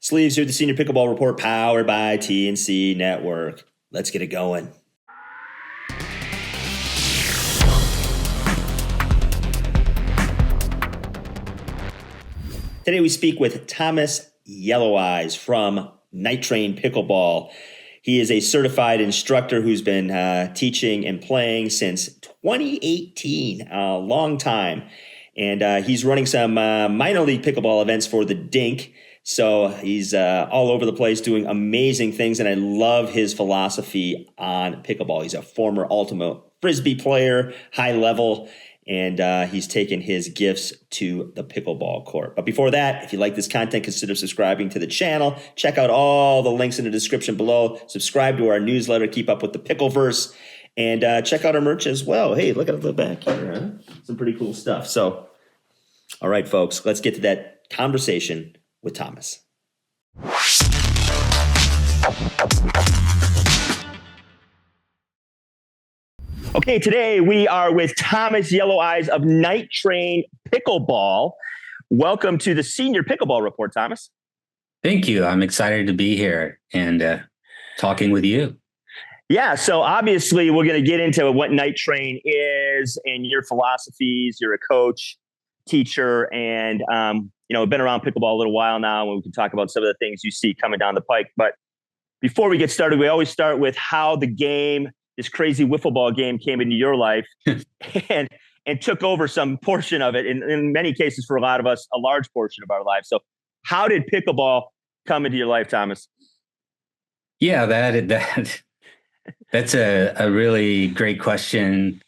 Sleeves here at the Senior Pickleball Report, powered by TNC Network. Let's get it going. Today we speak with Thomas Yelloweyes from Night Train Pickleball. He is a certified instructor who's been teaching and playing since 2018, a long time. And he's running some minor league pickleball events for the Dink. So he's all over the place doing amazing things. And I love his philosophy on pickleball. He's a former ultimate Frisbee player, high level. And he's taken his gifts to the pickleball court. But before that, if you like this content, consider subscribing to the channel. Check out all the links in the description below. Subscribe to our newsletter. Keep up with the Pickleverse. And check out our merch as well. Hey, look at the back here. Huh? Some pretty cool stuff. So, all right, folks, let's get to that conversation with Thomas. Okay, today we are with Thomas Yelloweyes of Night Train Pickleball. Welcome to the Senior Pickleball Report, Thomas. Thank you. I'm excited to be here and talking with you. Yeah, so obviously we're going to get into what Night Train is and your philosophies. You're a coach, teacher, and been around pickleball a little while now, and we can talk about some of the things you see coming down the pike. But before we get started, we always start with how the game, this crazy wiffle ball game, came into your life and took over some portion of it. In many cases, for a lot of us, a large portion of our lives. So how did pickleball come into your life, Thomas? Yeah, that's a really great question.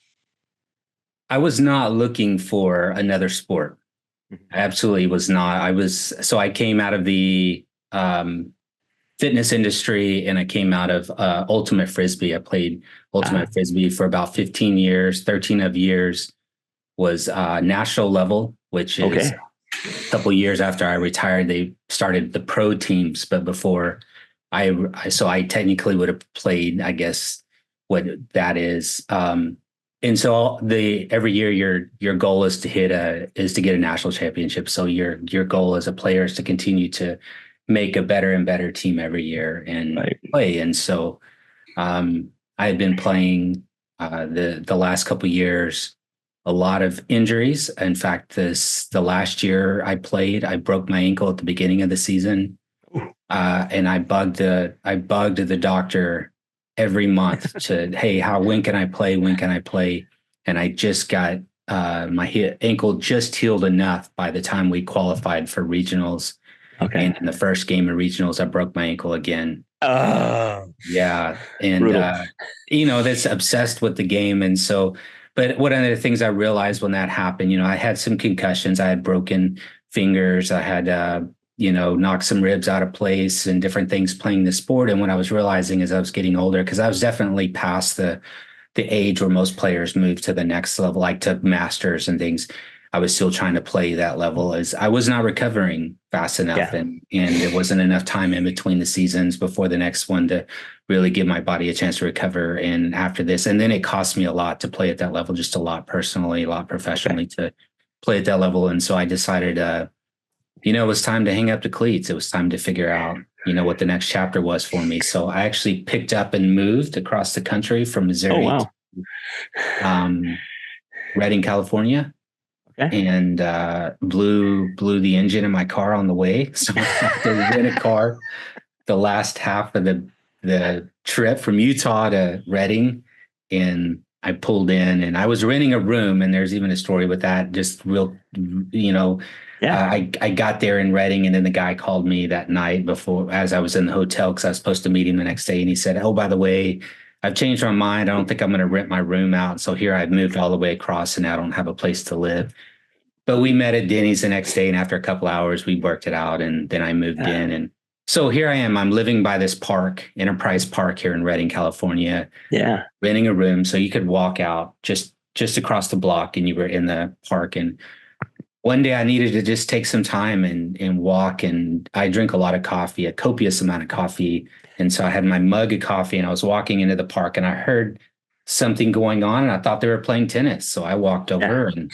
I was not looking for another sport. I absolutely was not. I came out of the fitness industry, and I came out of ultimate Frisbee. I played ultimate Frisbee for about 15 years. 13 of years was national level, which is a couple of years after I retired. They started the pro teams, but before I technically would have played, I guess, what that is. And so every year your goal is to get a national championship. So your goal as a player is to continue to make a better and better team every year and play. And so I had been playing the last couple of years, a lot of injuries. In fact, the last year I played, I broke my ankle at the beginning of the season. And I bugged the doctor every month to, hey, when can I play? When can I play? And I just got my ankle just healed enough by the time we qualified for regionals. Okay. And in the first game of regionals, I broke my ankle again. Oh, yeah. And, that's obsessed with the game. And so, but one of the things I realized when that happened, I had some concussions. I had broken fingers. I had, knocked some ribs out of place and different things playing the sport. And what I was realizing as I was getting older, because I was definitely past the age where most players move to the next level, like to masters and things. I was still trying to play that level as I was not recovering fast enough. Yeah. And there wasn't enough time in between the seasons before the next one to really give my body a chance to recover. And after this, and then it cost me a lot to play at that level, just a lot personally, a lot professionally to play at that level. And so I decided, it was time to hang up the cleats. It was time to figure out, what the next chapter was for me. So I actually picked up and moved across the country from Missouri to Redding, California. And blew the engine in my car on the way. So I had to rent a car the last half of the trip from Utah to Redding. And I pulled in and I was renting a room. And there's even a story with that, just real, I got there in Redding, and then the guy called me that night as I was in the hotel, because I was supposed to meet him the next day. And he said, oh, by the way, I've changed my mind. I don't think I'm going to rent my room out. So here I've moved all the way across and I don't have a place to live. But we met at Denny's the next day. And after a couple hours, we worked it out. And then I moved in. And so here I am. I'm living by this park, Enterprise Park here in Redding, California. Yeah. Renting a room. So you could walk out just across the block and you were in the park. And one day I needed to just take some time and walk. And I drink a lot of coffee, a copious amount of coffee. And so I had my mug of coffee and I was walking into the park and I heard something going on and I thought they were playing tennis. So I walked over and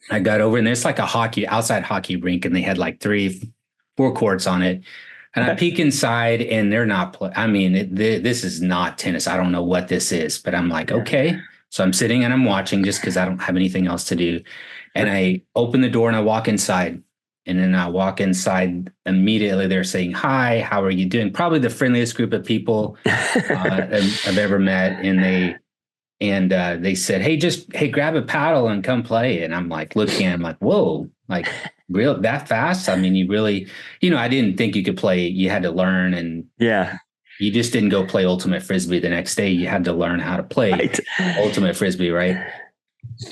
I got over, and there's like a outside hockey rink, and they had like 3-4 courts on it. And I peek inside and they're not this is not tennis. I don't know what this is, but I'm like, okay. So I'm sitting and I'm watching just because I don't have anything else to do. And I open the door and I walk inside. And then I walk inside immediately. They're saying, hi, how are you doing? Probably the friendliest group of people I've ever met. And they said, hey, grab a paddle and come play. And I'm like, looking at him like, whoa, like real that fast? I mean, you really, I didn't think you could play. You had to learn. And you just didn't go play Ultimate Frisbee the next day. You had to learn how to play Ultimate Frisbee, right?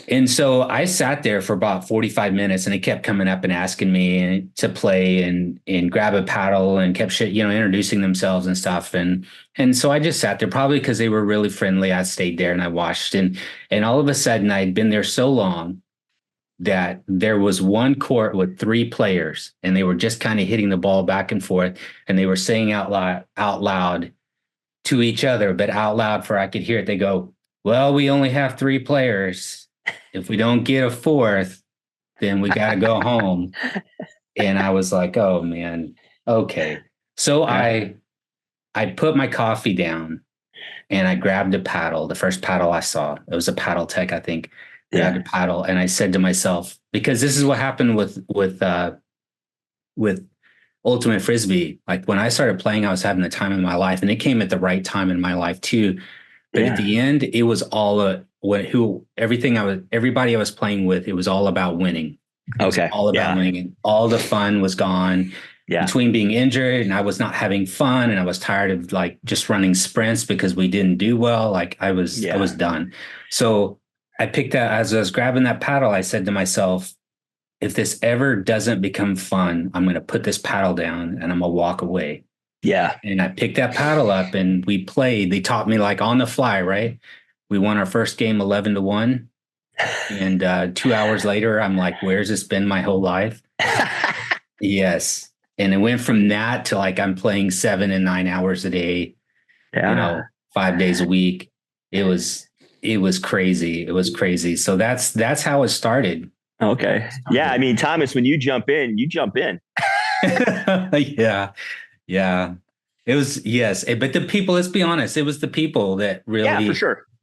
And so I sat there for about 45 minutes and they kept coming up and asking me to play and grab a paddle and kept introducing themselves and stuff. And so I just sat there probably because they were really friendly. I stayed there and I watched and all of a sudden I'd been there so long that there was one court with 3 players and they were just kind of hitting the ball back and forth and they were saying out loud to each other, but out loud for I could hear it. They go, well, we only have 3 players. If we don't get a 4th, then we got to go home. And I was like, oh man, okay. So I put my coffee down and I grabbed a paddle, the first paddle I saw. It was a Paddle Tech, I think. Grabbed a paddle and I said to myself, because this is what happened with Ultimate Frisbee. Like when I started playing, I was having the time of my life and it came at the right time in my life too. But at the end, it was all everybody I was playing with, it was all about winning. Okay. All about winning. And all the fun was gone between being injured and I was not having fun and I was tired of like just running sprints because we didn't do well. Like I was done. So I picked that as I was grabbing that paddle. I said to myself, if this ever doesn't become fun, I'm going to put this paddle down and I'm going to walk away. Yeah. And I picked that paddle up and we played. They taught me like on the fly, right? We won our first game 11-1. And 2 hours later, I'm like, where's this been my whole life? Yes. And it went from that to like I'm playing 7 and 9 hours a day, 5 days a week. It was crazy. It was crazy. So that's how it started. Okay. Yeah. I mean, Thomas, when you jump in, you jump in. Yeah. It was, but the people, let's be honest, it was the people that really,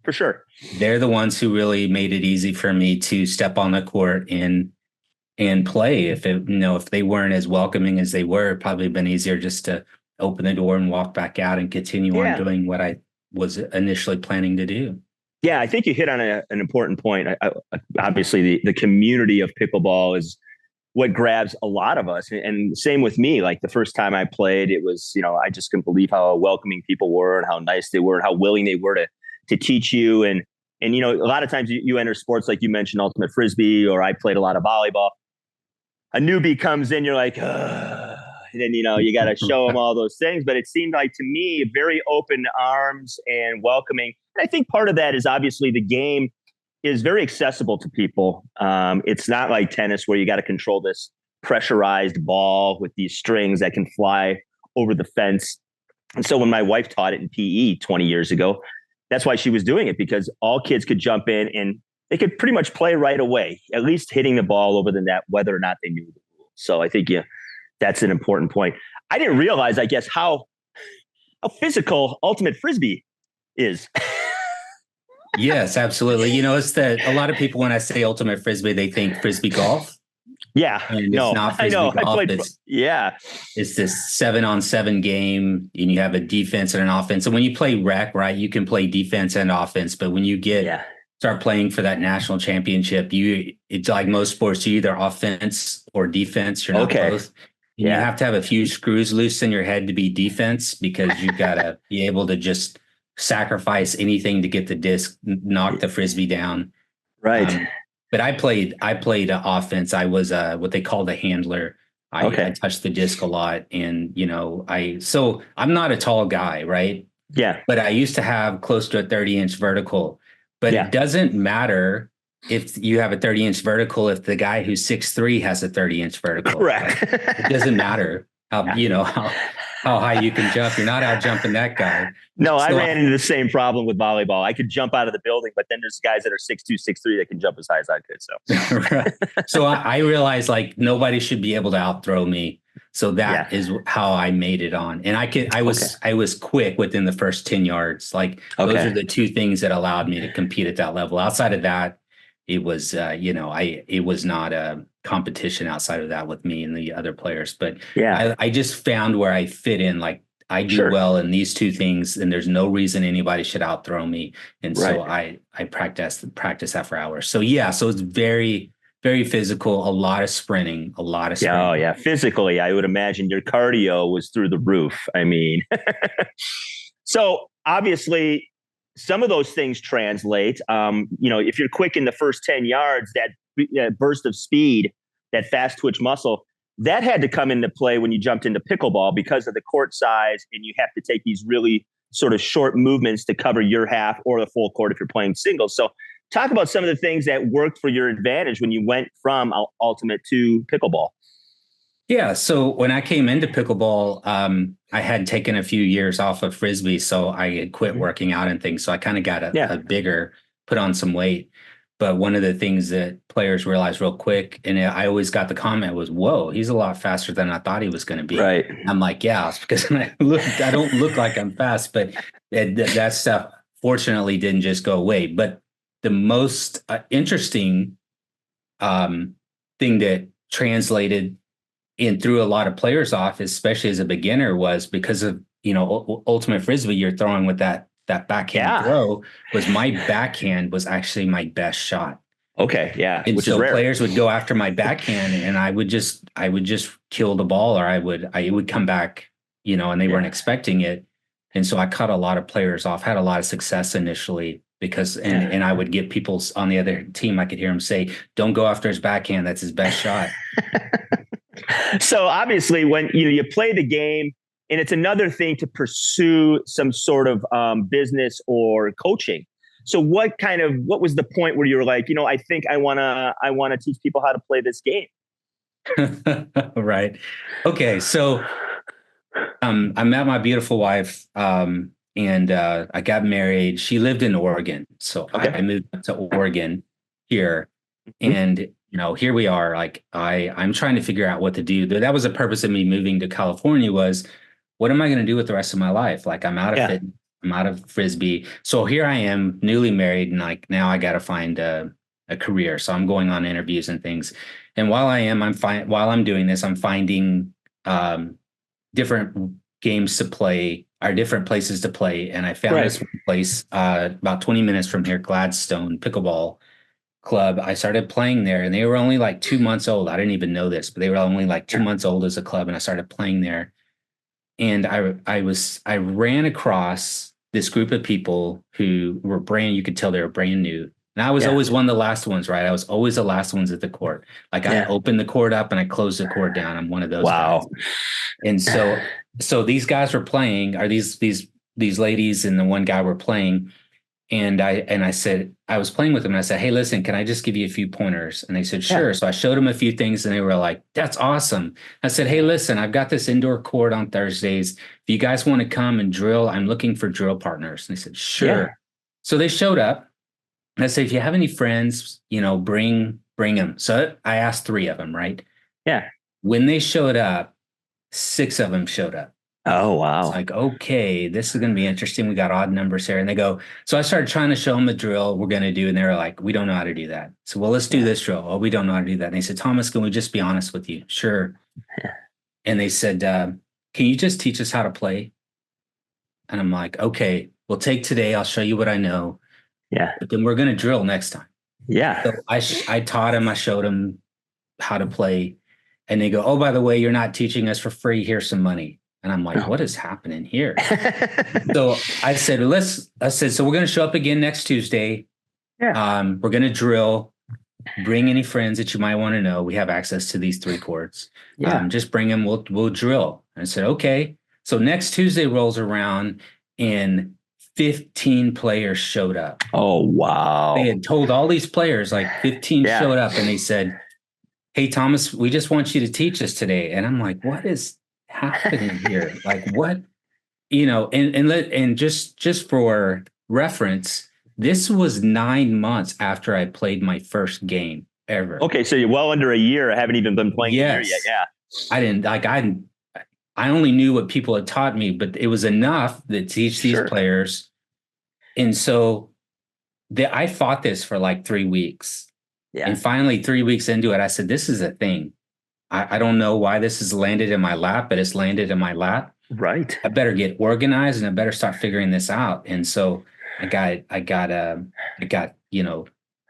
for sure. They're the ones who really made it easy for me to step on the court and play. If they weren't as welcoming as they were, it'd probably been easier just to open the door and walk back out and continue on doing what I was initially planning to do. Yeah, I think you hit on an important point. Obviously, the community of pickleball is what grabs a lot of us. And same with me. Like the first time I played, it was, I just couldn't believe how welcoming people were and how nice they were and how willing they were to teach you. And a lot of times you enter sports, like you mentioned, Ultimate Frisbee, or I played a lot of volleyball. A newbie comes in, you're like, ugh. And then, you got to show them all those things. But it seemed like to me, very open arms and welcoming. And I think part of that is obviously the game is very accessible to people. It's not like tennis where you got to control this pressurized ball with these strings that can fly over the fence. And so when my wife taught it in PE 20 years ago, that's why she was doing it, because all kids could jump in and they could pretty much play right away, at least hitting the ball over the net, whether or not they knew the rules. So I think, that's an important point. I didn't realize, I guess, how physical Ultimate Frisbee is. Yes, absolutely. It's that a lot of people, when I say Ultimate Frisbee, they think Frisbee golf. Yeah. And it's not Frisbee golf. It's this 7-on-7 game and you have a defense and an offense. And when you play rec, right, you can play defense and offense. But when you start playing for that national championship, it's like most sports, you either offense or defense. You're not both. And you have to have a few screws loose in your head to be defense, because you got to be able to just sacrifice anything to get the disc, knock the Frisbee down. Right. But I played offense. I was what they called a handler. I touched the disc a lot. And, so I'm not a tall guy, right? Yeah. But I used to have close to a 30-inch vertical. But it doesn't matter if you have a 30-inch vertical, if the guy who's 6'3" has a 30-inch vertical. Correct. Right? It doesn't matter how high you can jump. You're not out jumping that guy. No, I ran into the same problem with volleyball. I could jump out of the building, but then there's guys that are 6'2", 6'3" that can jump as high as I could. So, right. So I realized like nobody should be able to outthrow me. So that is how I made it on. And I was quick within the first 10 yards. Like those are the two things that allowed me to compete at that level. Outside of that, it was, it was not a competition outside of that with me and the other players. But I just found where I fit in. Like I do well in these two things, and there's no reason anybody should outthrow me. And so I practice that for hours. So so it's very, very physical, a lot of sprinting. Oh yeah. Physically, I would imagine your cardio was through the roof. I mean, so obviously some of those things translate. If you're quick in the first 10 yards, that burst of speed, that fast twitch muscle, that had to come into play when you jumped into pickleball because of the court size, and you have to take these really sort of short movements to cover your half or the full court if you're playing singles. So talk about some of the things that worked for your advantage when you went from ultimate to pickleball. Yeah. So when I came into pickleball, I had taken a few years off of Frisbee. So I had quit working out and things. So I kind of got a bigger, put on some weight. But one of the things that players realized real quick, and I always got the comment was, whoa, he's a lot faster than I thought he was going to be. Right. I'm like, yeah, it's because I don't look like I'm fast, but that stuff fortunately didn't just go away. But the most interesting thing that translated and threw a lot of players off, especially as a beginner, was because of, ultimate Frisbee, you're throwing with that backhand throw, was my backhand was actually my best shot. Okay. Yeah. And which so is rare. Players would go after my backhand, and I would just kill the ball, or it would come back, and they weren't expecting it. And so I cut a lot of players off, had a lot of success initially because, and I would get people on the other team, I could hear them say, don't go after his backhand. That's his best shot. So obviously when you play the game, and it's another thing to pursue some sort of business or coaching. So what was the point where you were like, I think I want to teach people how to play this game? Right. Okay. So I met my beautiful wife and I got married. She lived in Oregon. So I moved to Oregon here. And here we are. Like I'm trying to figure out what to do. That was the purpose of me moving to California, was what am I going to do with the rest of my life? Like I'm out of fitness, I'm out of Frisbee. So here I am, newly married, and like now I got to find a career. So I'm going on interviews and things. And while I'm doing this, I'm finding different games to play, or different places to play. And I found this place about 20 minutes from here, Gladstone Pickleball Club. I started playing there, and they were only like 2 months old. I didn't even know this, but they were only like 2 months old as a club. And I started playing there. And I ran across this group of people who were you could tell they were brand new. And I was always one of the last ones, right? I was always the last ones at the court. Like I opened the court up and I closed the court down. I'm one of those guys. And so these guys were playing, or these ladies and the one guy were playing. And I said, I was playing with them, and I said, hey, listen, can I just give you a few pointers? And they said, sure. Yeah. So I showed them a few things, and they were like, that's awesome. I said, hey, listen, I've got this indoor court on Thursdays. If you guys want to come and drill, I'm looking for drill partners. And they said, sure. Yeah. So they showed up. And I said, if you have any friends, bring them. So I asked 3 of them, right? Yeah. When they showed up, 6 of them showed up. Oh, wow. It's like, okay, this is going to be interesting. We got odd numbers here. And they go, so I started trying to show them the drill we're going to do. And they were like, we don't know how to do that. So, well, let's do this drill. Oh, we don't know how to do that. And they said, Thomas, can we just be honest with you? Sure. And they said, can you just teach us how to play? And I'm like, okay, we'll take today. I'll show you what I know. Yeah. But then we're going to drill next time. Yeah. So I taught them. I showed them how to play. And they go, oh, by the way, you're not teaching us for free. Here's some money. And I'm like, what is happening here? So I said, so we're going to show up again next Tuesday. Yeah. We're going to drill. Bring any friends that you might want to know. We have access to these 3 courts. Yeah. Just bring them. We'll drill. And I said, okay. So next Tuesday rolls around, and 15 players showed up. Oh, wow. They had told all these players, like 15 showed up, and they said, hey, Thomas, we just want you to teach us today. And I'm like, what is happening here? Like what, and just for reference, this was 9 months after I played my first game ever. Okay. So you're well under a year. I haven't even been playing a year yet. Yeah. I only knew what people had taught me, but it was enough to teach these players. And so I fought this for like 3 weeks. Yeah. And finally, 3 weeks into it, I said, this is a thing. I don't know why this has landed in my lap, but it's landed in my lap. Right. I better get organized and I better start figuring this out. And so I got,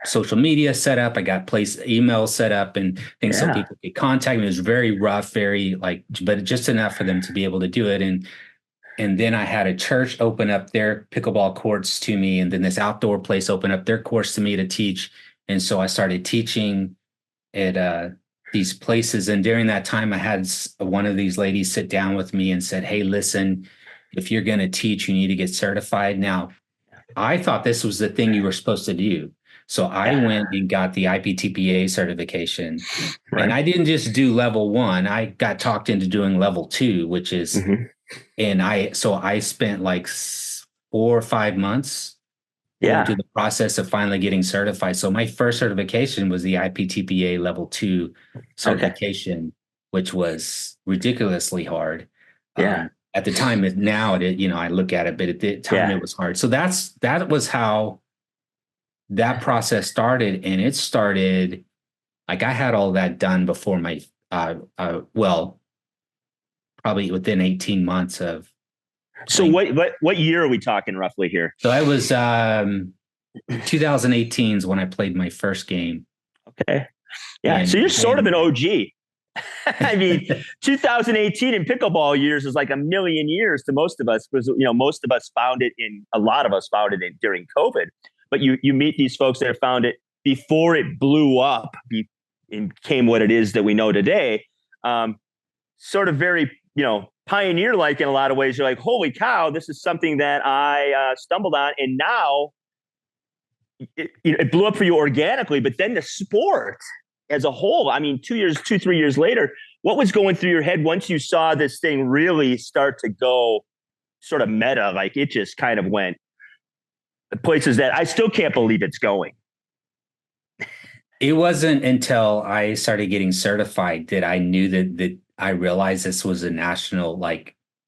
social media set up. I got email set up and things so people could contact me. It was very rough, but just enough for them to be able to do it. And then I had a church open up their pickleball courts to me. And then this outdoor place opened up their courts to me to teach. And so I started teaching at these places. And during that time, I had one of these ladies sit down with me and said, hey, listen, if you're going to teach, you need to get certified. Now, I thought this was the thing you were supposed to do. So I went and got the IPTPA certification. Right. And I didn't just do level 1. I got talked into doing level 2, which is, and I spent like 4 or 5 months going through the process of finally getting certified. So my first certification was the IPTPA level 2 certification, which was ridiculously hard. At the time, now I look at it, but at the time it was hard. So that was how that process started. And it started, like I had all that done before my, probably within 18 months of. So what year are we talking roughly here? So I was 2018 is when I played my first game. Okay. Yeah. So you're sort of an OG. I mean, 2018 in pickleball years is like a million years to most of us, because most of us a lot of us found it during COVID. But you meet these folks that have found it before it blew up and became what it is that we know today. Sort of very, pioneer-like in a lot of ways. You're like, holy cow, this is something that I stumbled on. And now it blew up for you organically, but then the sport as a whole, I mean, 3 years later, what was going through your head once you saw this thing really start to go sort of meta? Like it just kind of went places that I still can't believe it's going. It wasn't until I started getting certified that I knew that I realized this was a national,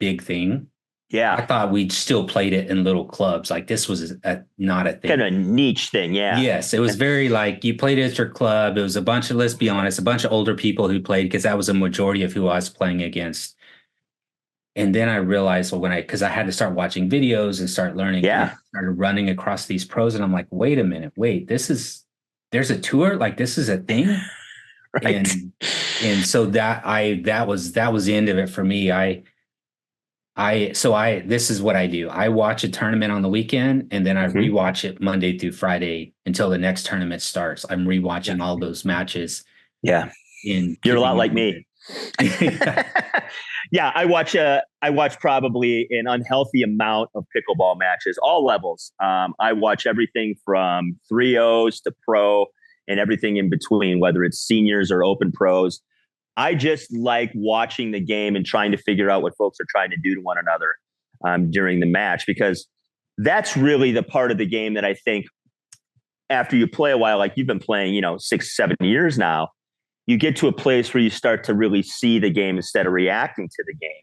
big thing. Yeah. I thought we'd still played it in little clubs. Like this was not a thing. Kind of a niche thing. Yeah. Yes. It was very you played it at your club. It was let's be honest, a bunch of older people who played, because that was a majority of who I was playing against. And then I realized, because I had to start watching videos and start learning. Yeah. I started running across these pros and I'm like, wait a minute, there's a tour, this is a thing. Right. And so that was the end of it for me. This is what I do. I watch a tournament on the weekend and then I rewatch it Monday through Friday until the next tournament starts. I'm rewatching all those matches. Yeah. You're a lot like me. Yeah, I watch probably an unhealthy amount of pickleball matches, all levels. I watch everything from 3-0s to pro and everything in between, whether it's seniors or open pros. I just like watching the game and trying to figure out what folks are trying to do to one another during the match, because that's really the part of the game that I think after you play a while, like you've been playing, 6-7 years now, you get to a place where you start to really see the game instead of reacting to the game.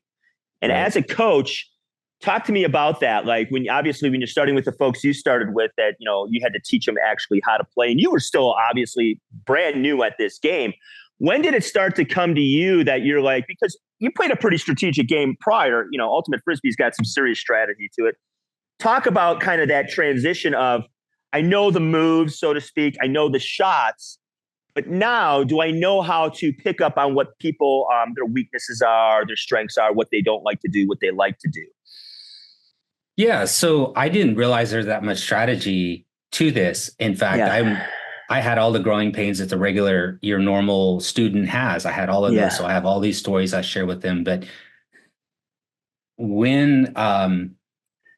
And as a coach, talk to me about that. Like when you're starting with the folks you started with, that, you had to teach them actually how to play, and you were still obviously brand new at this game. When did it start to come to you that you're like, because you played a pretty strategic game prior, Ultimate Frisbee's got some serious strategy to it. Talk about kind of that transition of, I know the moves, so to speak, I know the shots, but now do I know how to pick up on what people, their weaknesses are, their strengths are, what they don't like to do, what they like to do? Yeah. So I didn't realize there's that much strategy to this. In fact, I had all the growing pains that your normal student has. I had all of those. So I have all these stories I share with them. But when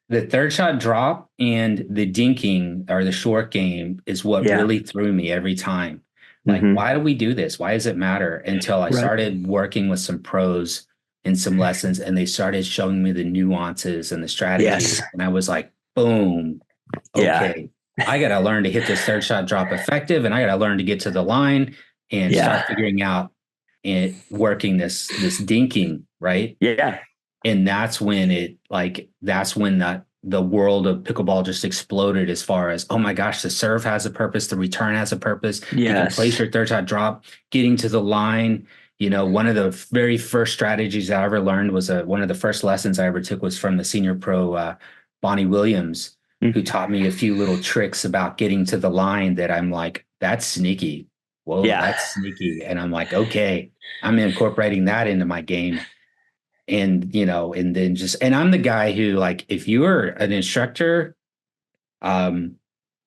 the third shot drop and the dinking or the short game is what really threw me every time. Like, why do we do this? Why does it matter? Until I started working with some pros in some lessons, and they started showing me the nuances and the strategies. And I was like, boom, okay. I got to learn to hit this third shot drop effective, and I got to learn to get to the line and start figuring out and working this dinking, right? Yeah. And that's when the world of pickleball just exploded as far as, oh my gosh, the serve has a purpose, the return has a purpose. Yes. You can place your third shot drop, getting to the line. One of the very first strategies I ever learned was one of the first lessons I ever took was from the senior pro, Bonnie Williams, who taught me a few little tricks about getting to the line that I'm like, that's sneaky. Whoa, that's sneaky. And I'm like, okay, I'm incorporating that into my game. And, and then and I'm the guy who, like, if you're an instructor, been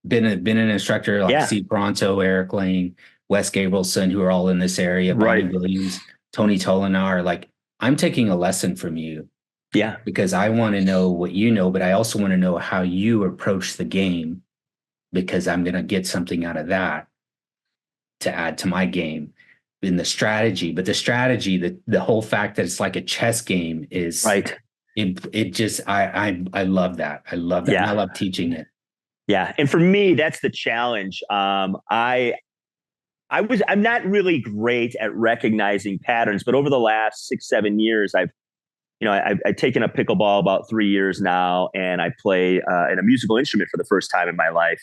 an instructor like Steve Pronto, Eric Lane, Wes Gabrielson, who are all in this area, Bonnie Williams, Tony Tolinar, like, I'm taking a lesson from you. Yeah. Because I want to know what you know, but I also want to know how you approach the game, because I'm going to get something out of that to add to my game in the strategy. But the strategy, the whole fact that it's like a chess game is right. It just, I love that. I love that. Yeah. And I love teaching it. Yeah. And for me, that's the challenge. I'm not really great at recognizing patterns, but over the last 6-7 years, I've taken up pickleball about 3 years now, and I play in a musical instrument for the first time in my life.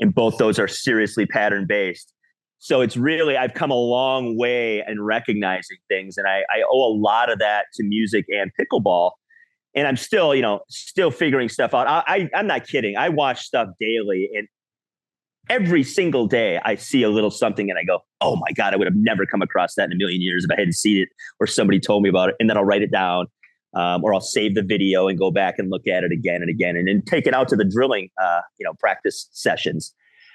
And both those are seriously pattern based. So it's really, I've come a long way in recognizing things, and I owe a lot of that to music and pickleball. And I'm still figuring stuff out. I'm not kidding. I watch stuff daily, and every single day I see a little something and I go, oh my God, I would have never come across that in a million years if I hadn't seen it or somebody told me about it. And then I'll write it down, or I'll save the video and go back and look at it again and again, and then take it out to the drilling, practice sessions.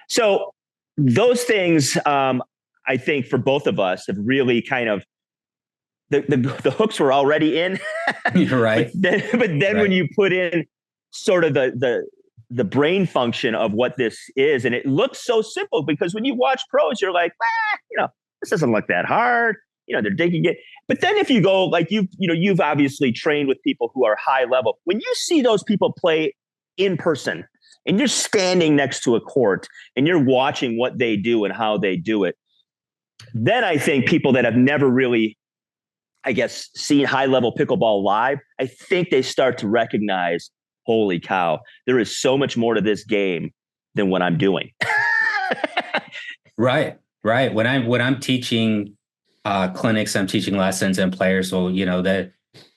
So those things, I think for both of us have really kind of, the hooks were already in. You're right. But then when you put in sort of the brain function of what this is, and it looks so simple, because when you watch pros, you're like, this doesn't look that hard. They're digging it. But then if you go, like, you've obviously trained with people who are high level. When you see those people play in person, and you're standing next to a court and you're watching what they do and how they do it, then I think people that have never really, I guess, seen high level pickleball live, I think they start to recognize, holy cow, there is so much more to this game than what I'm doing. Right. When I'm teaching clinics, I'm teaching lessons, and players will,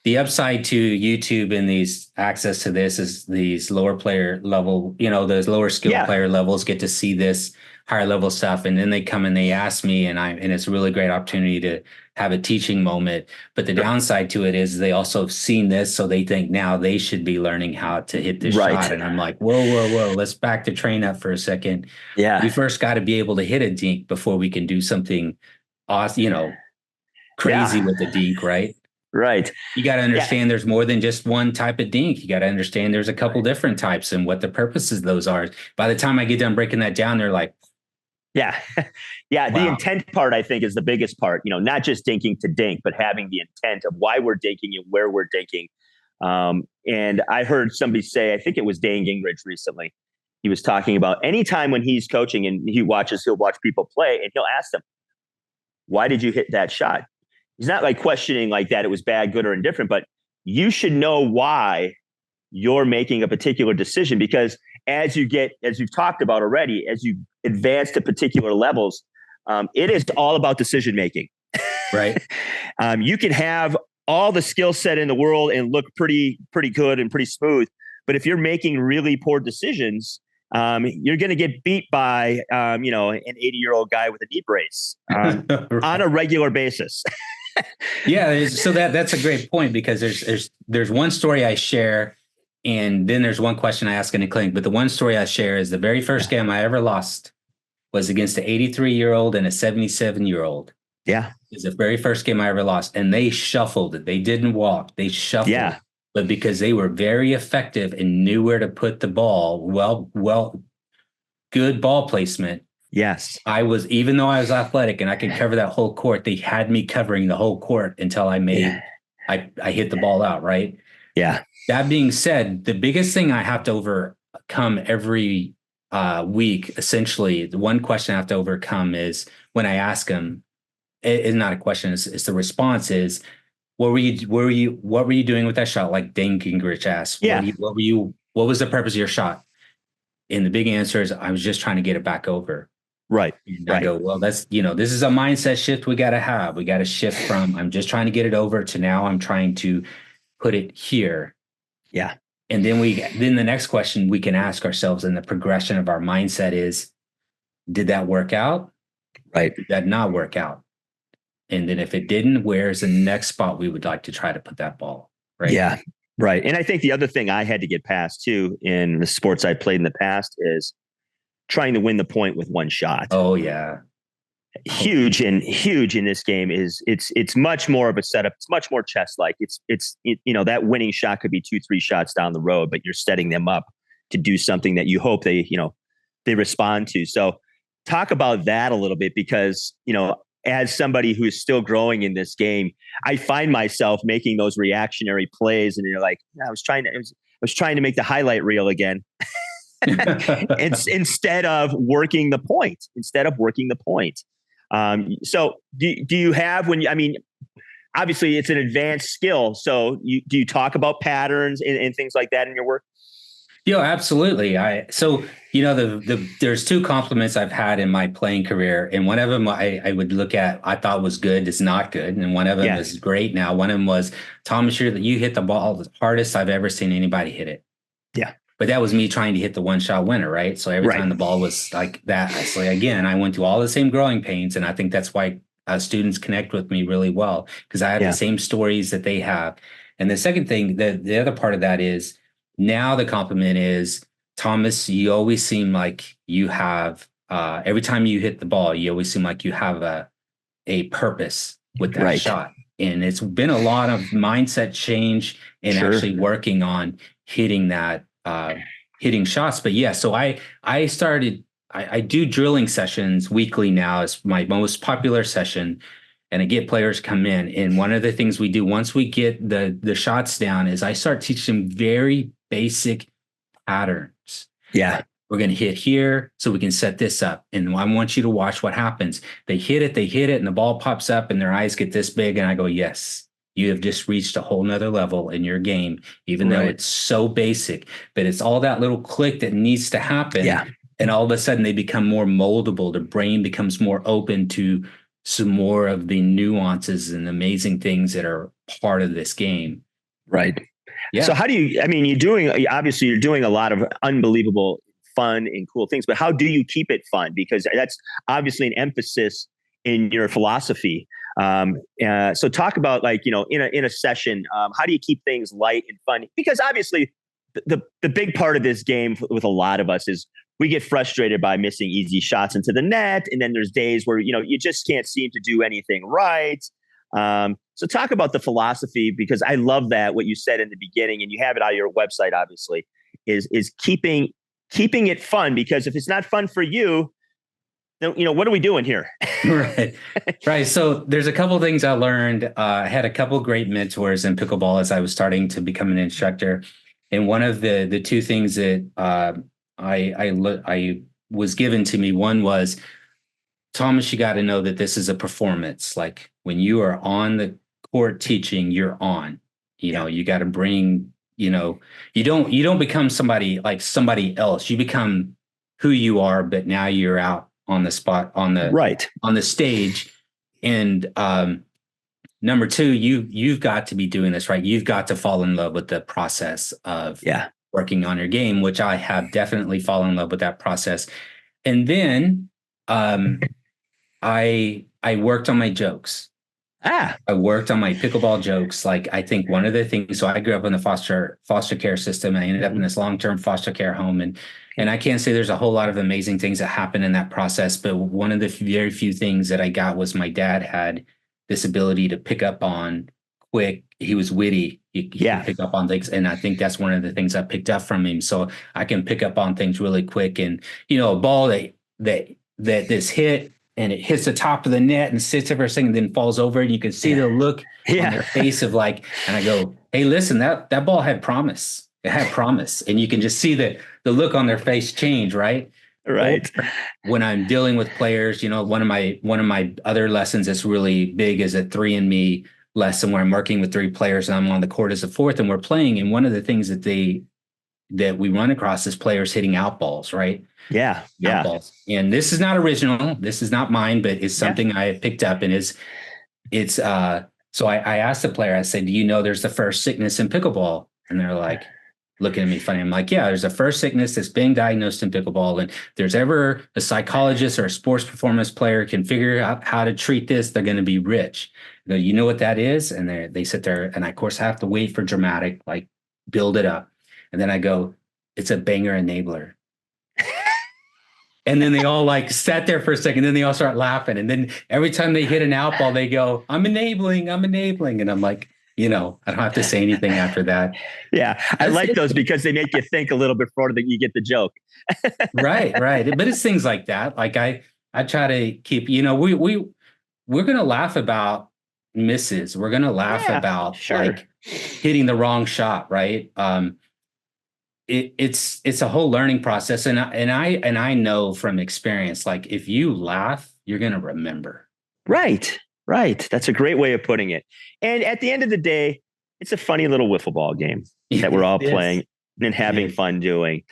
the upside to YouTube and these access to this is these lower player level, those lower skill player levels get to see this higher level stuff. And then they come and they ask me, and it's a really great opportunity to have a teaching moment. But the downside to it is they also have seen this, so they think now they should be learning how to hit this shot. And I'm like, whoa, let's back the train up for a second. Yeah. We first got to be able to hit a dink before we can do something awesome, crazy with the dink, right? Right. You got to understand there's more than just one type of dink. You got to understand there's a couple different types and what the purposes those are. By the time I get done breaking that down, they're like, wow. The intent part, I think, is the biggest part, not just dinking to dink, but having the intent of why we're dinking and where we're dinking. And I heard somebody say, I think it was Dan Gingrich recently, he was talking about anytime when he's coaching and he'll watch people play, and he'll ask them, why did you hit that shot? He's not like questioning like that it was bad, good, or indifferent, but you should know why you're making a particular decision, because as you've talked about already, as you advance to particular levels, it is all about decision making. Right. You can have all the skill set in the world and look pretty good and pretty smooth, but if you're making really poor decisions, you're going to get beat by an 80-year-old guy with a knee brace on a regular basis. Yeah, so that's a great point, because there's one story I share, and then there's one question I ask in a clinic. But the one story I share is the very first game I ever lost was against an 83-year-old and a 77-year-old. Yeah, it's the very first game I ever lost, and they shuffled it. They didn't walk; they shuffled. Yeah. But because they were very effective and knew where to put the ball, well, good ball placement. Yes. Even though I was athletic and I could cover that whole court, they had me covering the whole court until I hit the ball out, right? Yeah. That being said, the biggest thing I have to overcome every week, essentially, the one question I have to overcome is when I ask them, it's not a question. It's the response is, what were you doing with that shot? Like Dane Gingrich asked, Yeah. what was the purpose of your shot? And the big answer is, I was just trying to get it back over. Right. And right. I go, well, this is a mindset shift we got to have. We got to shift from, I'm just trying to get it over, to now I'm trying to put it here. Yeah. And then the next question we can ask ourselves in the progression of our mindset is, did that work out? Right. Did that not work out? And then if it didn't, where's the next spot we would like to try to put that ball? Right. Yeah. Right. And I think the other thing I had to get past too in the sports I played in the past is trying to win the point with one shot. Oh yeah. Huge in this game is it's much more of a setup. It's much more chess like. It's that winning shot could be 2-3 shots down the road, but you're setting them up to do something that you hope they respond to. So talk about that a little bit, because as somebody who's still growing in this game, I find myself making those reactionary plays, and you're like, I was trying to make the highlight reel again. instead of working the point. So do you have, obviously it's an advanced skill. So do you talk about patterns and things like that in your work? Yeah, absolutely. There's 2 compliments I've had in my playing career, and one of them I would look at, I thought was good, is not good. And one of them is great now. One of them was, Thomas, you hit the ball the hardest I've ever seen anybody hit it. Yeah. But that was me trying to hit the one shot winner, right? So every time the ball was like that, again, I went through all the same growing pains. And I think that's why students connect with me really well, because I have the same stories that they have. And the second thing, the other part of that is, now the compliment is, Thomas, you always seem like you have, every time you hit the ball, you always seem like you have a purpose with that shot. And it's been a lot of mindset change and actually working on hitting that, hitting shots. But yeah, so I do drilling sessions weekly now. It's my most popular session. And I get players come in. And one of the things we do once we get the shots down is I start teaching them very basic patterns. Yeah. Like, we're going to hit here so we can set this up. And I want you to watch what happens. They hit it, and the ball pops up and their eyes get this big. And I go, yes, you have just reached a whole nother level in your game, even though it's so basic. But it's all that little click that needs to happen. Yeah. And all of a sudden they become more moldable. Their brain becomes more open to some more of the nuances and amazing things that are part of this game. Right. Yeah. So how do you, you're doing a lot of unbelievable fun and cool things, but how do you keep it fun? Because that's obviously an emphasis in your philosophy. So talk about, in a session, how do you keep things light and fun? Because obviously the big part of this game with a lot of us is we get frustrated by missing easy shots into the net. And then there's days where, you just can't seem to do anything right. So talk about the philosophy, because I love that what you said in the beginning, and you have it on your website, obviously, is keeping it fun, because if it's not fun for you, then, what are we doing here? Right. So there's a couple of things I learned. I had a couple of great mentors in pickleball as I was starting to become an instructor. And one of the 2 things that I was given to me, one was, Thomas, you got to know that this is a performance. Like, when you are on the court teaching, you're on. You got to bring. You don't become somebody else. You become who you are, but now you're out on the spot, on the stage. And number 2, you've got to be doing this right. You've got to fall in love with the process of working on your game, which I have definitely fallen in love with that process. And then I worked on my jokes. I worked on my pickleball jokes. Like, I think one of the things, so I grew up in the foster care system. I ended up in this long-term foster care home. And I can't say there's a whole lot of amazing things that happen in that process. But one of the very few things that I got was, my dad had this ability to pick up on quick. He was witty. He could pick up on things. And I think that's one of the things I picked up from him. So I can pick up on things really quick. And, a ball that this hit, and it hits the top of the net and sits there for a second, then falls over, and you can see the look on their face of and I go, hey, listen, that ball had promise. It had promise. And you can just see the look on their face change, right? Right. Or when I'm dealing with players, one of my other lessons that's really big is a 3-and-me lesson where I'm working with 3 players and I'm on the court as a 4th and we're playing. And one of the things that we run across is players hitting out balls, right? Yeah. Out balls. And this is not original. This is not mine, but it's something I picked up, and so I asked the player, I said, do you know there's the first sickness in pickleball? And they're like, looking at me funny. I'm like, yeah, there's a first sickness that's being diagnosed in pickleball. And if there's ever a psychologist or a sports performance player can figure out how to treat this, they're going to be rich. I go, you know what that is? And they sit there, and I, of course, have to wait for dramatic, like build it up. And then I go, it's a banger enabler. And then they all like sat there for a second. Then they all start laughing. And then every time they hit an out ball, they go, I'm enabling. And I'm like, I don't have to say anything after that. Yeah. I like those because they make you think a little bit before that you get the joke. Right. But it's things like that. Like I try to keep, we're going to laugh about misses. We're going to laugh about like hitting the wrong shot. Right. It's a whole learning process. And I know from experience, like if you laugh, you're going to remember. Right. That's a great way of putting it. And at the end of the day, it's a funny little wiffle ball game that we're all playing and having fun doing.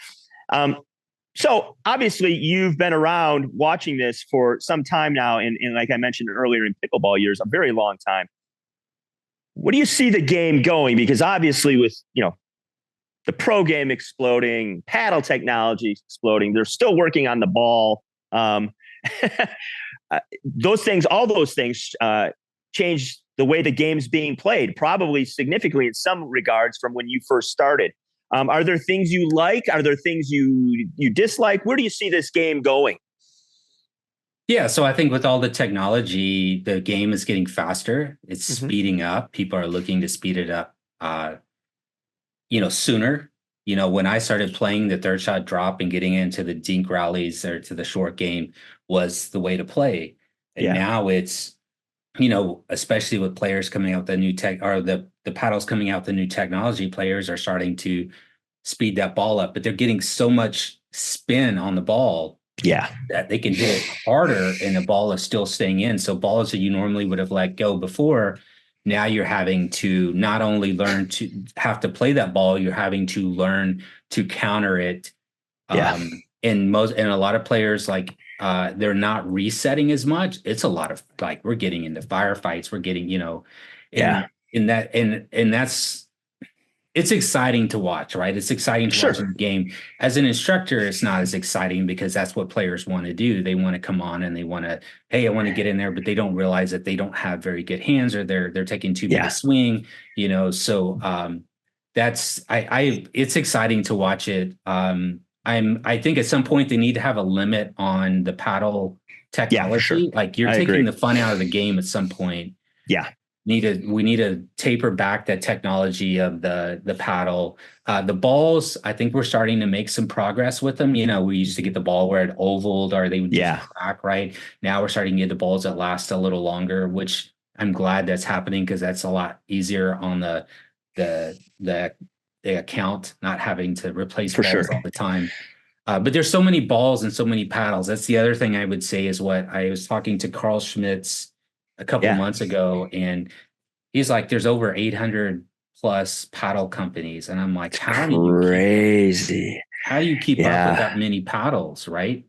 So obviously you've been around watching this for some time now. And like I mentioned earlier, in pickleball years, a very long time. What do you see the game going? Because obviously with, the pro game exploding, paddle technology exploding, they're still working on the ball. All those things change the way the game's being played, probably significantly in some regards from when you first started. Are there things you like? Are there things you dislike? Where do you see this game going? Yeah, so I think with all the technology, the game is getting faster. It's speeding up. People are looking to speed it up, sooner. When I started playing, the third shot drop and getting into the dink rallies or to the short game was the way to play. And now it's, especially with players coming out with the new tech, or the paddles coming out, the new technology, players are starting to speed that ball up, but they're getting so much spin on the ball that they can hit it harder and the ball is still staying in. So balls that you normally would have let go before, now you're having to not only learn to have to play that ball, you're having to learn to counter it. And a lot of players, like, they're not resetting as much. It's a lot of, like, we're getting into firefights. We're getting, and that's, it's exciting to watch, right? It's exciting to watch the game. As an instructor, it's not as exciting because that's what players want to do. They want to come on and they want to, hey, I want to get in there, but they don't realize that they don't have very good hands, or they're taking too big a swing, So that's it's exciting to watch it. I think at some point they need to have a limit on the paddle technology. Like you're taking the fun out of the game at some point. We need to taper back that technology of the paddle. The balls, I think we're starting to make some progress with them. We used to get the ball where it ovaled or they would just crack, right? Now we're starting to get the balls that last a little longer, which I'm glad that's happening because that's a lot easier on the account, not having to replace balls all the time. But there's so many balls and so many paddles. That's the other thing I would say is what I was talking to Carl Schmitz a couple months ago, and he's like, there's over 800 plus paddle companies. And I'm like, how do you keep up with that many paddles? Right.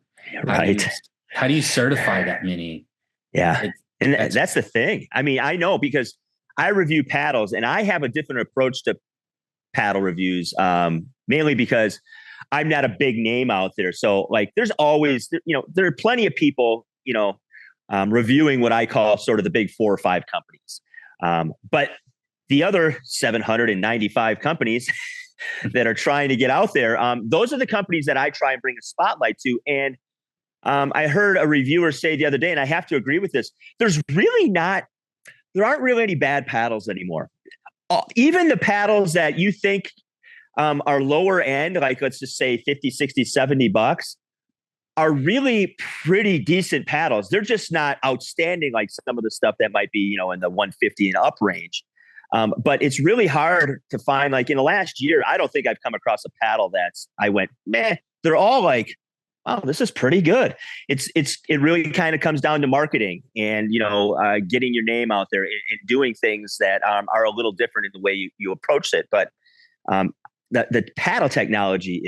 How do you certify that many? And that's the thing. I mean, I know because I review paddles and I have a different approach to paddle reviews, mainly because I'm not a big name out there. So like, there's always, there are plenty of people, reviewing what I call sort of the big 4 or 5 companies. But the other 795 companies that are trying to get out there, those are the companies that I try and bring a spotlight to. And I heard a reviewer say the other day, and I have to agree with this, there aren't really any bad paddles anymore. Even the paddles that you think are lower end, like let's just say 50, 60, $70, are really pretty decent paddles. They're just not outstanding like some of the stuff that might be, in the 150 and up range. But it's really hard to find, like in the last year, I don't think I've come across a paddle I went, meh. They're all like wow, this is pretty good. It really kind of comes down to marketing and, getting your name out there and doing things that are a little different in the way you approach it. But the paddle technology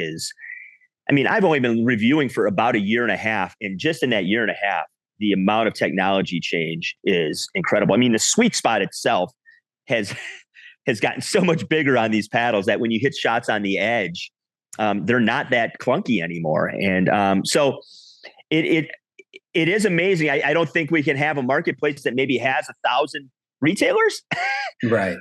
I've only been reviewing for about a year and a half. And just in that year and a half, the amount of technology change is incredible. I mean, the sweet spot itself has gotten so much bigger on these paddles that when you hit shots on the edge, they're not that clunky anymore. And so it is amazing. I don't think we can have a marketplace that maybe has 1,000 retailers. Right.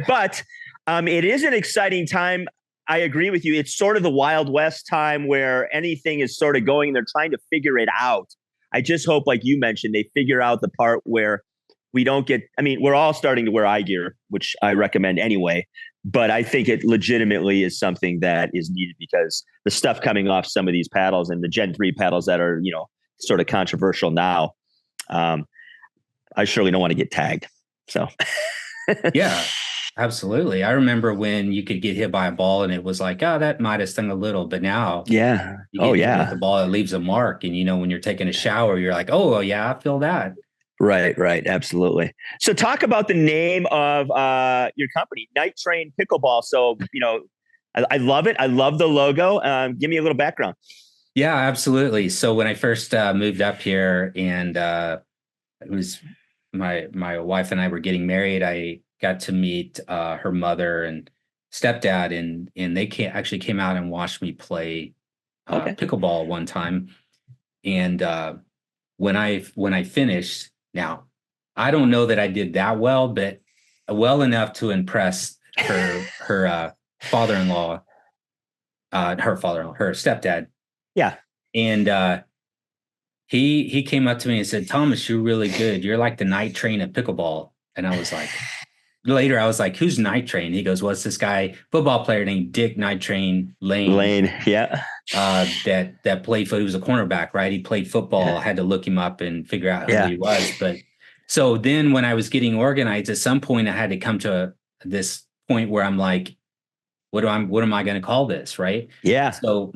But it is an exciting time. I agree with you. It's sort of the Wild West time where anything is sort of going, they're trying to figure it out. I just hope, like you mentioned, they figure out the part where we don't get, we're all starting to wear eye gear, which I recommend anyway. But I think it legitimately is something that is needed because the stuff coming off some of these paddles and the Gen 3 paddles that are, sort of controversial now, I surely don't want to get tagged. So, yeah, absolutely. I remember when you could get hit by a ball and it was like, oh, that might have stung a little. But now, yeah. You get hit with the ball, it leaves a mark. And, when you're taking a shower, you're like, oh, yeah, I feel that. Right. Absolutely. So talk about the name of your company, Night Train Pickleball. So, I love it. I love the logo. Give me a little background. Yeah, absolutely. So when I first moved up here and it was my wife and I were getting married, I got to meet her mother and stepdad and they actually came out and watched me play pickleball one time. And when I finished, now, I don't know that I did that well, but well enough to impress her father-in-law, her stepdad. Yeah. And he came up to me and said, Thomas, you're really good. You're like the Night Train at pickleball. And I was like, later, I was like, who's Night Train? He goes, well, it's this guy, football player named Dick Night Train Lane. Yeah. That played he was a cornerback, right? He played football. Yeah. I had to look him up and figure out who he was. But so then when I was getting organized, at some point I had to come to this point where I'm like, what am I going to call this? Right. Yeah. So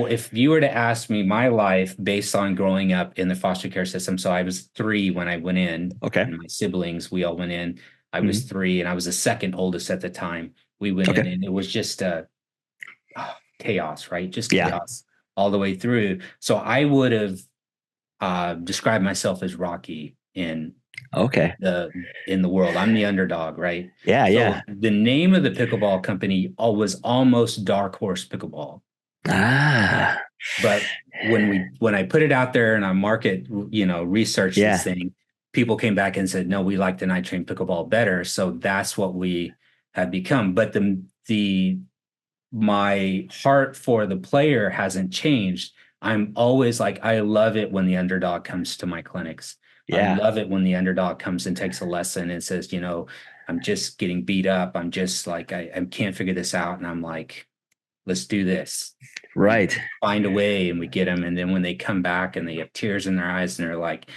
if you were to ask me my life based on growing up in the foster care system, so I was 3 when I went in. Okay. And my siblings, we all went in. I was 3 and I was the second oldest at the time. We went in and it was just chaos, right? Just chaos all the way through. So I would have described myself as Rocky in the world. I'm the underdog, right? Yeah. The name of the pickleball company was almost Dark Horse Pickleball. But when I put it out there and I market, researched this thing, people came back and said, no, we like the Night Train Pickleball better. So that's what we have become. But my heart for the player hasn't changed. I'm always like, I love it when the underdog comes to my clinics. I love it when the underdog comes and takes a lesson and says, I'm just getting beat up. I'm just like, I can't figure this out. And I'm like, let's do this. Right. Find a way. And we get them. And then when they come back and they have tears in their eyes and they're like,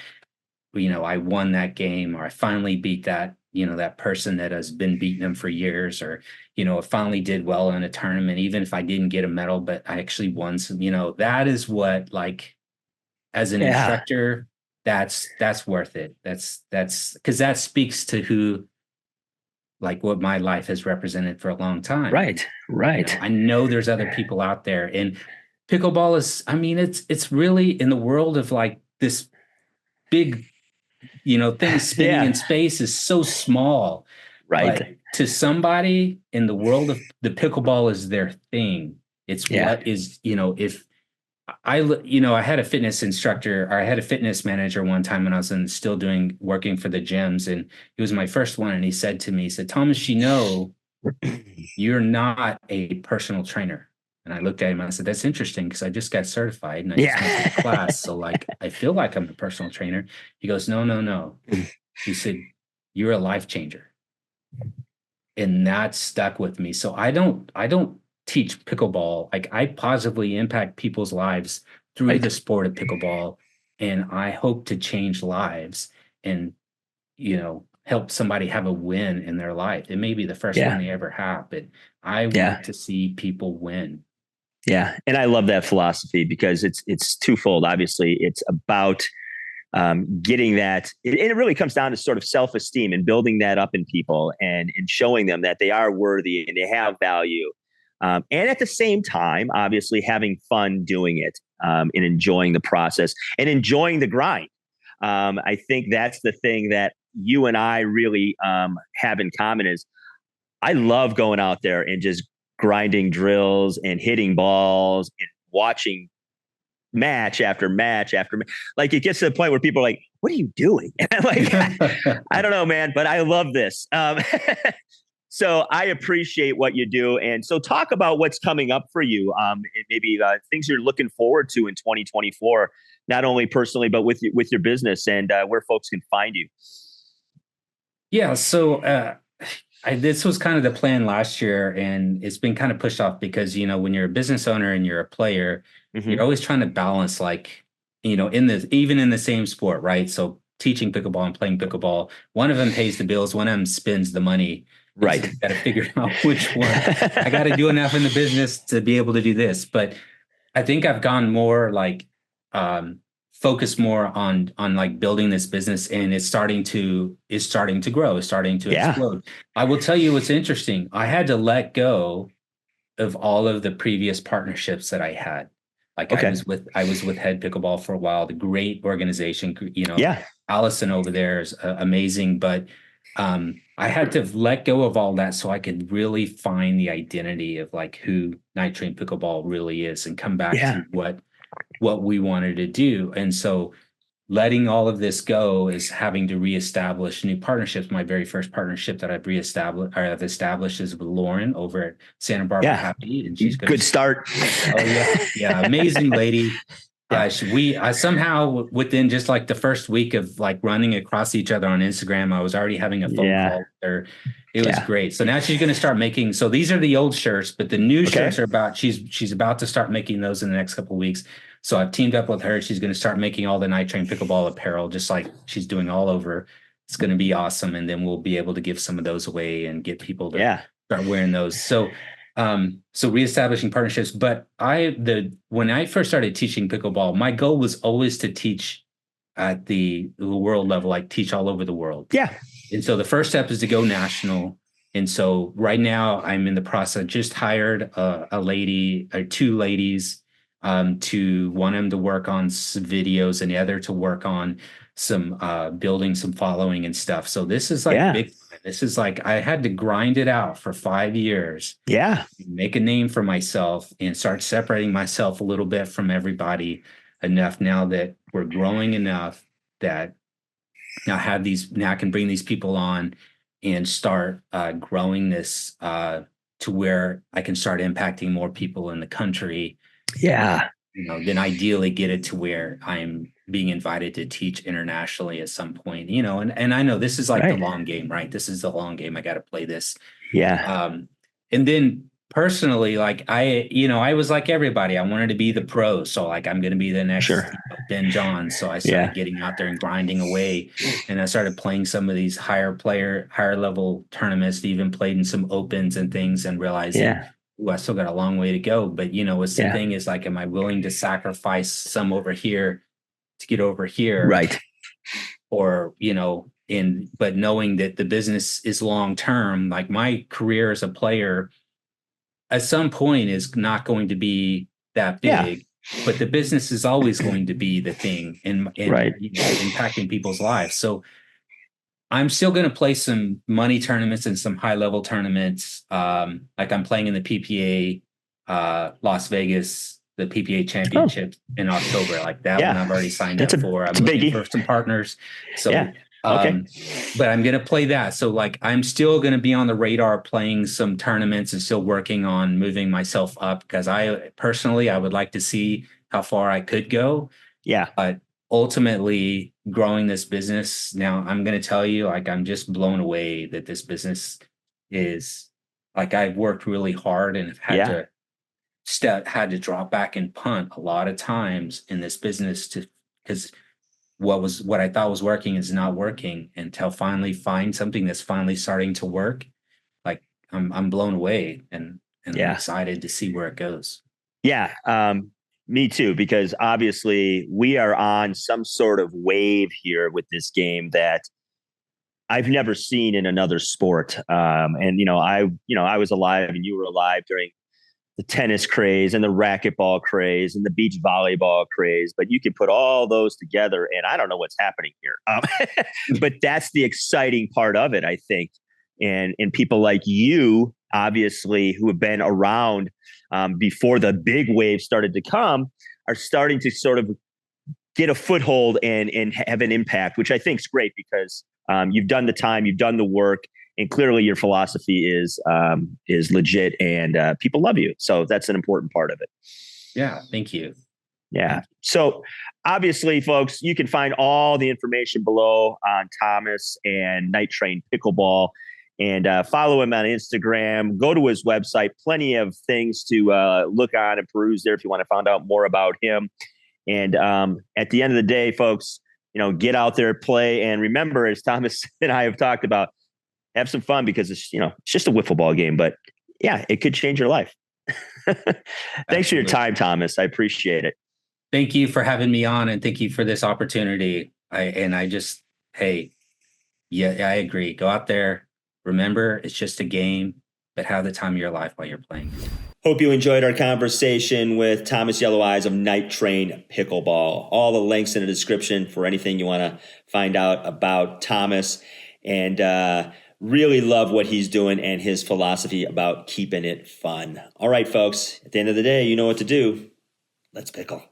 I won that game, or I finally beat that, that person that has been beating them for years, or, I finally did well in a tournament, even if I didn't get a medal, but I actually won some, that is what, like, as an instructor, that's worth it. That's because that speaks to who, like, what my life has represented for a long time. Right. I know there's other people out there, and pickleball is, it's really in the world of like this big, thing spinning in space is so small. Right. But to somebody in the world of the pickleball is their thing. It's what is, if I had a fitness instructor, or I had a fitness manager one time when I was still working for the gyms, and he was my first one. And he said to me, he said, Thomas, you're not a personal trainer. And I looked at him and I said, that's interesting, because I just got certified and I just went to the class. So like, I feel like I'm a personal trainer. He goes, no. He said, you're a life changer. And that stuck with me. So I don't teach pickleball. Like, I positively impact people's lives through the sport of pickleball. And I hope to change lives and, help somebody have a win in their life. It may be the first one they ever have, but I want to see people win. Yeah. And I love that philosophy because it's twofold. Obviously, it's about getting that. It really comes down to sort of self-esteem and building that up in people and showing them that they are worthy and they have value. And at the same time, obviously having fun doing it and enjoying the process and enjoying the grind. I think that's the thing that you and I really have in common is I love going out there and just grinding drills and hitting balls and watching match after match after like it gets to the point where people are like, what are you doing? Like, I don't know, man, but I love this. So I appreciate what you do. And so talk about what's coming up for you. Maybe things you're looking forward to in 2024, not only personally, but with your business and where folks can find you. Yeah. So this was kind of the plan last year, and it's been kind of pushed off because, when you're a business owner and you're a player, you're always trying to balance, like, even in the same sport, right? So teaching pickleball and playing pickleball, one of them pays the bills, one of them spends the money. Right. So you got to figure out which one. I got to do enough in the business to be able to do this. But I think I've gone more like focus more on like building this business, and it's starting to grow, it's starting to explode. I will tell you what's interesting. I had to let go of all of the previous partnerships that I had. Like I was with Head Pickleball for a while, the great organization, Allison over there is amazing, but I had to let go of all that so I could really find the identity of like who Night Train Pickleball really is and come back to what we wanted to do. And so letting all of this go is having to reestablish new partnerships. My very first partnership that I've established is with Lauren over at Santa Barbara Happy, and she's good start. Oh yeah, amazing lady. I somehow within just like the first week of like running across each other on Instagram, I was already having a phone call with her. It was great. So now she's going to start making. So these are the old shirts, but the new shirts are about. She's about to start making those in the next couple of weeks. So I've teamed up with her. She's going to start making all the Night Train Pickleball apparel, just like she's doing all over. It's going to be awesome, and then we'll be able to give some of those away and get people to start wearing those. So reestablishing partnerships. But when I first started teaching pickleball, my goal was always to teach at the world level, like teach all over the world. Yeah. And so the first step is to go national. And so right now I'm in the process. Just hired a lady or two ladies, to one of them to work on some videos and the other to work on some building some following and stuff. So this is like big. This is like I had to grind it out for 5 years. Yeah. Make a name for myself and start separating myself a little bit from everybody enough now that we're growing enough that now I can bring these people on and start growing this to where I can start impacting more people in the country. Yeah. Then ideally get it to where I'm being invited to teach internationally at some point, and I know this is like the long game, right? This is the long game. I got to play this. Yeah. And then personally, like I was like everybody, I wanted to be the pro. So like, I'm going to be the next Ben John. So I started getting out there and grinding away, and I started playing some of these higher level tournaments, even played in some opens and things, and realizing, I still got a long way to go. But it's the thing is like, am I willing to sacrifice some over here to get over here? Right. Or, but knowing that the business is long term, like my career as a player at some point is not going to be that big, but the business is always going to be the thing and impacting people's lives. So I'm still going to play some money tournaments and some high level tournaments. Like I'm playing in the PPA Las Vegas, the PPA championship in October. Like that one I've already signed up for. I'm looking for some partners. So but I'm going to play that. So like, I'm still going to be on the radar playing some tournaments and still working on moving myself up, because I would like to see how far I could go. Yeah. But ultimately growing this business now, I'm going to tell you, like, I'm just blown away that this business is like, I've worked really hard and have had to drop back and punt a lot of times in this business because what I thought was working is not working until finally find something that's finally starting to work. Like I'm blown away and I'm excited to see where it goes. Yeah, me too, because obviously we are on some sort of wave here with this game that I've never seen in another sport. And I was alive and you were alive during the tennis craze and the racquetball craze and the beach volleyball craze, but you can put all those together and I don't know what's happening here. But that's the exciting part of it, I think. And people like you, obviously, who have been around before the big wave started to come, are starting to sort of get a foothold and have an impact, which I think is great because you've done the time, you've done the work, and clearly your philosophy is legit, and people love you. So that's an important part of it. Yeah, thank you. Yeah. So obviously, folks, you can find all the information below on Thomas and Night Train Pickleball, and follow him on Instagram. Go to his website. Plenty of things to look on and peruse there if you want to find out more about him. And at the end of the day, folks, get out there, play, and remember, as Thomas and I have talked about, have some fun because it's just a wiffle ball game, but yeah, it could change your life. Thanks for your time, Thomas. I appreciate it. Thank you for having me on, and thank you for this opportunity. Hey, yeah, I agree. Go out there. Remember, it's just a game, but have the time of your life while you're playing. Hope you enjoyed our conversation with Thomas Yelloweyes of Night Train Pickleball. All the links in the description for anything you want to find out about Thomas, and really love what he's doing and his philosophy about keeping it fun. All right, folks, at the end of the day, you know what to do. Let's pickle.